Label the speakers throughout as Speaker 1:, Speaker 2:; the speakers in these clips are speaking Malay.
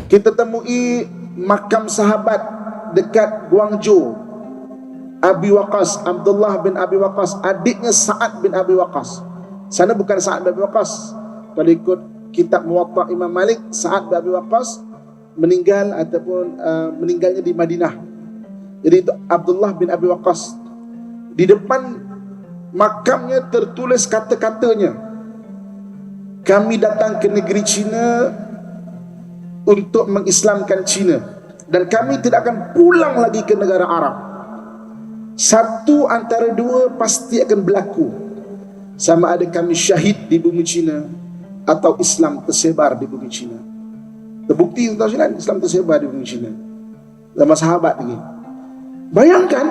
Speaker 1: Kita temui makam sahabat dekat Guangzhou, Abi Waqqas, Abdullah bin Abi Waqqas, adiknya Sa'ad bin Abi Waqqas. Sana bukan Sa'ad bin Abi Waqqas. Kalau ikut kitab Muwatta Imam Malik, Sa'ad bin Abi Waqqas meninggal ataupun meninggalnya di Madinah. Jadi itu Abdullah bin Abi Waqqas. Di depan makamnya tertulis kata-katanya, kami datang ke negeri Cina untuk mengislamkan Cina, dan kami tidak akan pulang lagi ke negara Arab. Satu antara dua pasti akan berlaku, sama ada kami syahid di bumi Cina atau Islam tersebar di bumi Cina. Terbukti tuan-tuan, Islam tersebar di bumi Cina sama sahabat lagi. Bayangkan,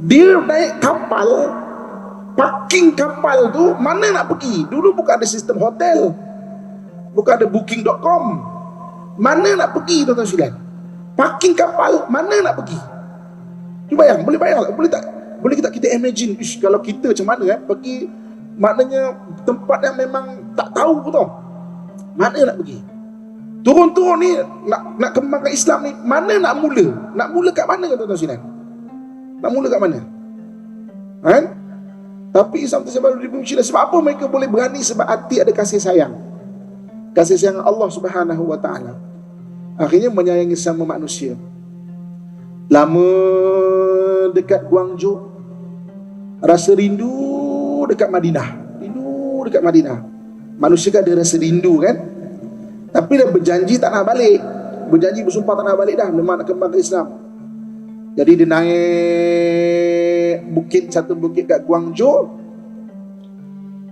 Speaker 1: dia naik kapal, parking kapal tu mana nak pergi? Dulu bukan ada sistem hotel, bukan ada booking.com. Mana nak pergi tuan-tuan sekalian? Parking kapal, mana nak pergi? Cuba bayang, boleh bayang, boleh tak? Boleh kita imagine, kalau kita macam mana pergi, maknanya tempat yang memang tak tahu pun tau. Mana nak pergi? Turun-turun ni nak kembangkan Islam ni, mana nak mula? Nak mula kat mana tuan-tuan sekalian? Nak mula kat mana? Kan? Tapi Islam tersebar di bumi Cina. Sebab apa mereka boleh berani? Sebab hati ada kasih sayang. Kasih sayang Allah Subhanahu wa ta'ala. Akhirnya menyayangi sama manusia. Lama dekat Guangzhou, rasa rindu dekat Madinah. Rindu dekat Madinah. Manusia kan ada rasa rindu kan? Tapi dia berjanji tak nak balik. Berjanji bersumpah tak nak balik dah, memang nak kembang ke Islam. Jadi dia naik bukit, satu bukit kat Guangzhou,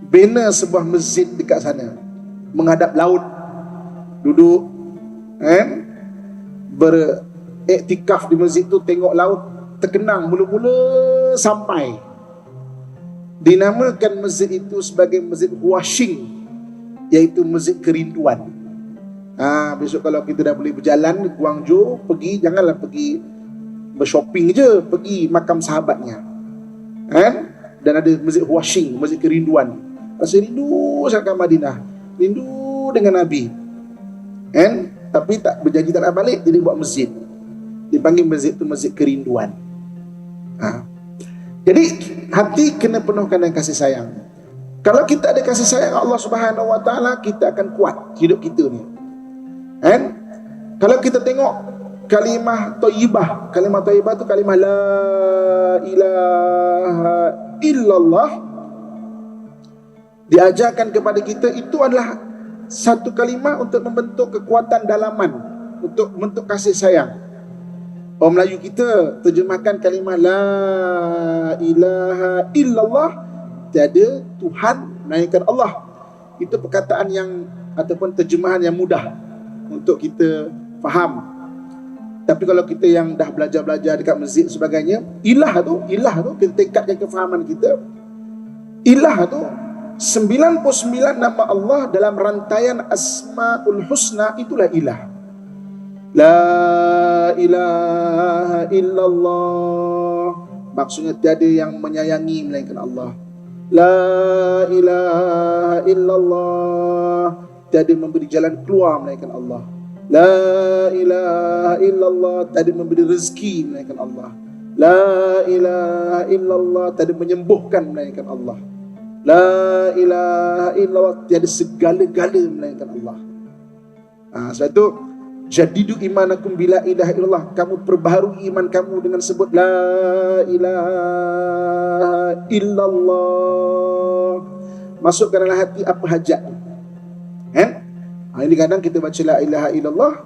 Speaker 1: bina sebuah masjid dekat sana, menghadap laut, duduk kan, beriktikaf di masjid tu, tengok laut, terkenang mula-mula sampai. Dinamakan masjid itu sebagai Masjid Huaxing, iaitu masjid kerinduan. Besok kalau kita dah boleh berjalan ke Guangzhou, pergi, janganlah pergi bershopping je, pergi makam sahabatnya kan? Dan ada Masjid Huaxing, masjid kerinduan. Rasa rindu sangat Madinah, rindu dengan Nabi kan? Tapi tak berjanji tak nak balik, jadi buat masjid, dipanggil masjid tu masjid kerinduan. Jadi hati kena penuhkan dengan kasih sayang. Kalau kita ada kasih sayang Allah Subhanahu wa ta'ala, kita akan kuat hidup kita ni kan? Kalau kita tengok kalimah thayyibah, kalimah thayyibah tu kalimah la ilaha illallah, diajarkan kepada kita, itu adalah satu kalimah untuk membentuk kekuatan dalaman, untuk membentuk kasih sayang. Orang Melayu kita terjemahkan kalimah la ilaha illallah, tiada Tuhan melainkan Allah. Itu perkataan yang ataupun terjemahan yang mudah untuk kita faham. Tapi kalau kita yang dah belajar dekat masjid sebagainya, ilah tu kita tingkatkan kefahaman kita. Ilah tu 99 nama Allah dalam rantaian Asmaul Husna, itulah ilah. La ilaha illallah, maksudnya tiada yang menyayangi melainkan Allah. La ilaha illallah, tiada memberi jalan keluar melainkan Allah. La ilaha illallah, tiada memberi rezeki melainkan Allah. La ilaha illallah, tiada menyembuhkan melainkan Allah. La ilaha illallah, tiada segala-gala melainkan Allah. Sebab itu jadidu imanakum bila ilaha illallah, kamu perbaharui iman kamu dengan sebut la ilaha illallah. Masukkan dalam hati apa hajat kan? Ini kadang kita baca la ilaha illallah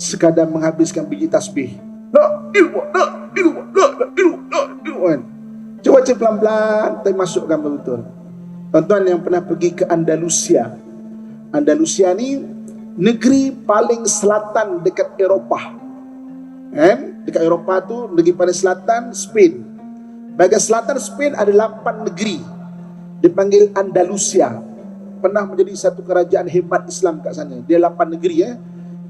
Speaker 1: sekadar menghabiskan biji tasbih. La illallah, la illallah, la illallah, la illallah. Cuba baca pelan-pelan, tapi masukkan betul. Tuan-tuan yang pernah pergi ke Andalusia, Andalusia ni negeri paling selatan dekat Eropah kan? Dekat Eropah tu, negeri paling selatan Spain. Bahagian selatan Spain ada 8 negeri, dipanggil Andalusia. Pernah menjadi satu kerajaan hebat Islam kat sana. Dia 8 negeri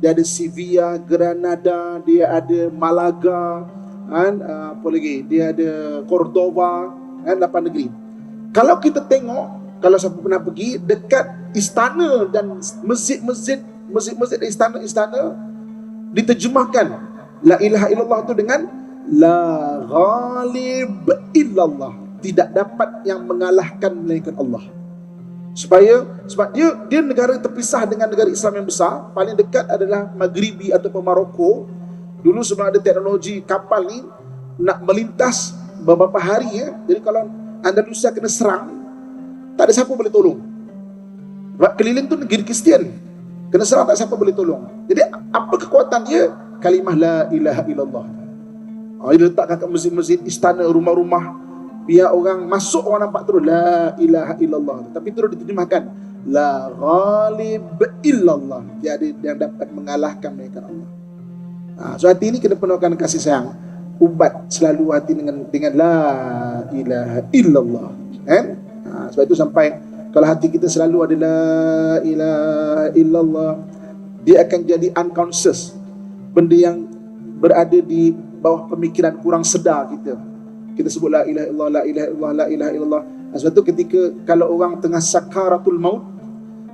Speaker 1: Dia ada Sevilla, Granada, dia ada Malaga kan? Apa lagi? Dia ada Cordoba kan? 8 negeri. Kalau kita tengok, kalau siapa pernah pergi, dekat istana dan masjid-masjid masjid-masjid di istana-istana diterjemahkan la ilaha illallah tu dengan la ghalib illallah, tidak dapat yang mengalahkan melainkan Allah. Sebab dia negara terpisah dengan negara Islam yang besar. Paling dekat adalah Maghribi ataupun Maroko. Dulu sebelum ada teknologi kapal ni, nak melintas beberapa hari ya. Jadi kalau Andalusia kena serang, tak ada siapa boleh tolong. Sebab keliling tu negeri Kristian, kena serang tak siapa boleh tolong. Jadi apa kekuatan dia? Kalimah la ilaha illallah. Dia letakkan kat masjid-masjid, istana, rumah-rumah, biar orang masuk, orang nampak terus la ilaha illallah. Tapi terus diterjemahkan la ghalib illallah, tiada yang dapat mengalahkan mereka Allah. So hati ini kena penuhkan kasih sayang. Ubat selalu hati dengan la ilaha illallah, kan? Sebab itu sampai kalau hati kita selalu ada la ilaha illallah, dia akan jadi unconscious, benda yang berada di bawah pemikiran kurang sedar kita. Kita sebut la ilaha illallah, la ilaha illallah, la ilaha illallah. Sebab tu ketika kalau orang tengah sakaratul maut,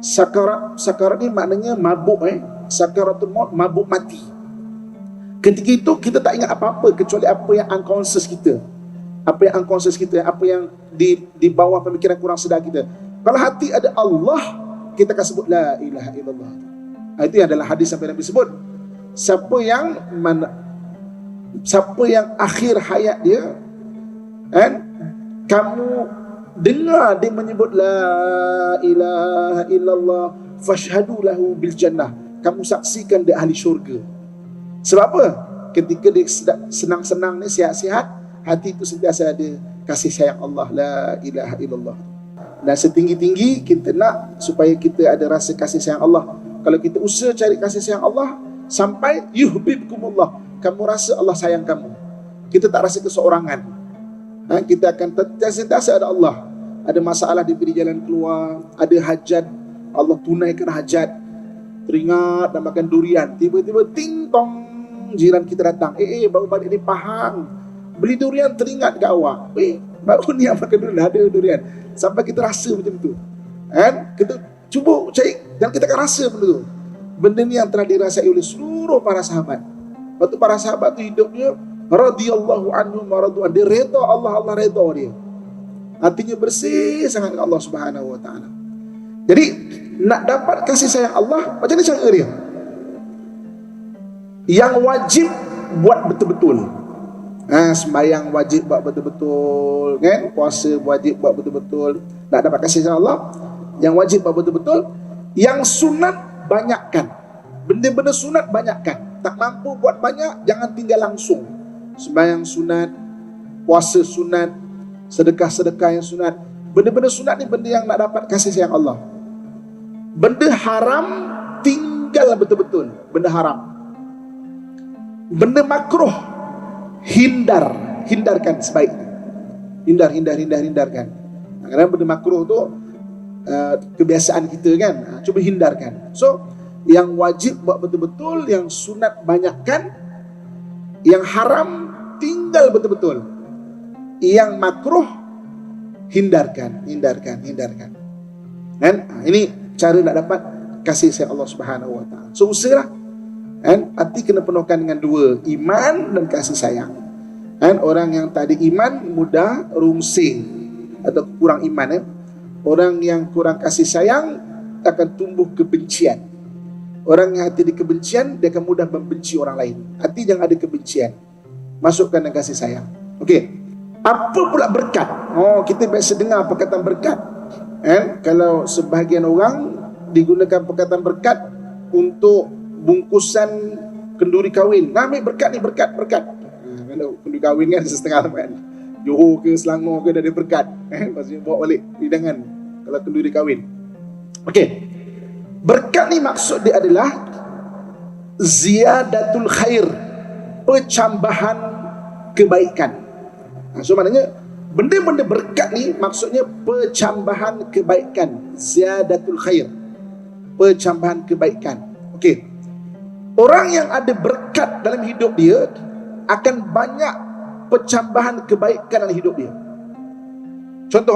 Speaker 1: sakarat ni maknanya mabuk, sakaratul maut, mabuk mati. Ketika itu kita tak ingat apa-apa kecuali apa yang unconscious kita. Apa yang unconscious kita, apa yang di bawah pemikiran kurang sedar kita. Kalau hati ada Allah, kita akan sebut la ilaha illallah. Itu yang adalah hadis sampai Nabi sebut, siapa yang akhir hayat dia, kan, kamu dengar dia menyebut la ilaha illallah, fashhadu lahu bil jannah, kamu saksikan dia ahli syurga. Sebab apa? Ketika dia senang-senang ni, sihat-sihat, hati itu sentiasa ada kasih sayang Allah, la ilaha illallah. Dan setinggi-tinggi kita nak supaya kita ada rasa kasih sayang Allah. Kalau kita usaha cari kasih sayang Allah sampai yuhibbukumullah, kamu rasa Allah sayang kamu, kita tak rasa keseorangan. Kita akan sentiasa ada Allah. Ada masalah, diberi jalan keluar. Ada hajat, Allah tunaikan hajat. Teringat nak makan durian, tiba-tiba ting tong, jiran kita datang, baru balik di Pahang, beli durian, teringat ke awak, baru ni makan durian, ada durian. Sampai kita rasa macam tu, kan? Kita cuba cari dan kita akan rasa benda tu. Benda ni yang telah dirasai oleh seluruh para sahabat. Waktu para sahabat tu hidupnya radhiyallahu anhum wa radu an, dia redha Allah, Allah redha dia. Hatinya bersih sangat dengan Allah Subhanahu wa taala. Jadi nak dapat kasih sayang Allah, macam mana cara dia? Yang wajib buat betul-betul. Sembahyang wajib buat betul-betul, kan? Puasa wajib buat betul-betul. Nak dapat kasih sayang Allah, yang wajib buat betul-betul. Yang sunat banyakkan. Benda-benda sunat banyakkan. Tak mampu buat banyak, jangan tinggal langsung. Sembahyang sunat, puasa sunat, sedekah-sedekah yang sunat. Benda-benda sunat ni benda yang nak dapat kasih sayang Allah. Benda haram tinggal betul-betul. Benda haram. Benda makruh hindarkan sebaiknya. Hindarkan. Kadang benda makruh tu kebiasaan kita, kan, cuba hindarkan. So yang wajib buat betul-betul, yang sunat banyakkan, yang haram tinggal betul-betul, yang makruh hindarkan. Kan? Ini cara nak dapat kasih sayang Allah Subhanahu wa taala. So usahalah, kan, hati kena penuhkan dengan dua, iman dan kasih sayang. Kan, orang yang tak ada iman mudah rungsing atau kurang iman. Orang yang kurang kasih sayang akan tumbuh kebencian. Orang yang hati di kebencian, dia akan mudah membenci orang lain. Hati jangan ada kebencian, masukkan dengan kasih sayang. Okey. Apa pula berkat? Kita biasa dengar perkataan berkat. Kalau sebahagian orang digunakan perkataan berkat untuk bungkusan kenduri kahwin. Ambil berkat ni, berkat. Kalau kenduri kahwin kan setengah kan, Johor ke Selangor ke dah ada berkat. Maksudnya bawa balik hidangan kalau kenduri kahwin. Okey. Berkat ni maksud dia adalah ziyadatul khair, percambahan kebaikan. So maknanya benda-benda berkat ni maksudnya percambahan kebaikan, ziyadatul khair, percambahan kebaikan. Okey. Orang yang ada berkat dalam hidup dia akan banyak percambahan kebaikan dalam hidup dia. Contoh,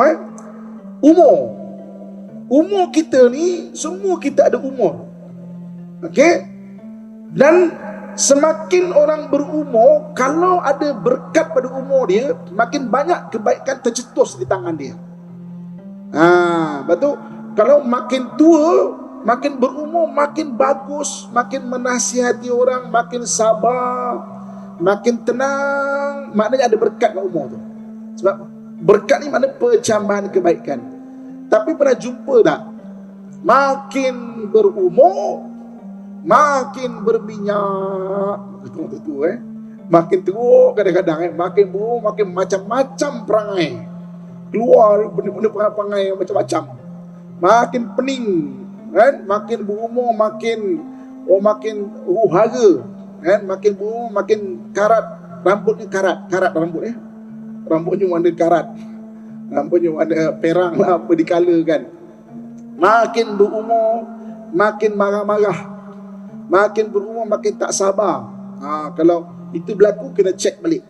Speaker 1: umur kita ni, semua kita ada umur. Okey. Dan semakin orang berumur, kalau ada berkat pada umur dia, makin banyak kebaikan tercetus di tangan dia. Betul. Kalau makin tua, makin berumur, makin bagus, makin menasihati orang, makin sabar, makin tenang, maknanya ada berkat pada umur tu. Sebab berkat ni maknanya percambahan kebaikan. Tapi pernah jumpa tak? Makin berumur, makin berminyak, makin teruk kadang-kadang, makin buruk, makin macam-macam perangai keluar, benda-benda perangai macam-macam, makin pening, kan? Makin berumur makin hara, kan? Makin berumur makin karat, rambutnya karat rambutnya warna karat, rambutnya warna perang lah, apa dikala kan. Makin berumur makin marah-marah, makin berumur makin tak sabar. Kalau itu berlaku, kena cek balik.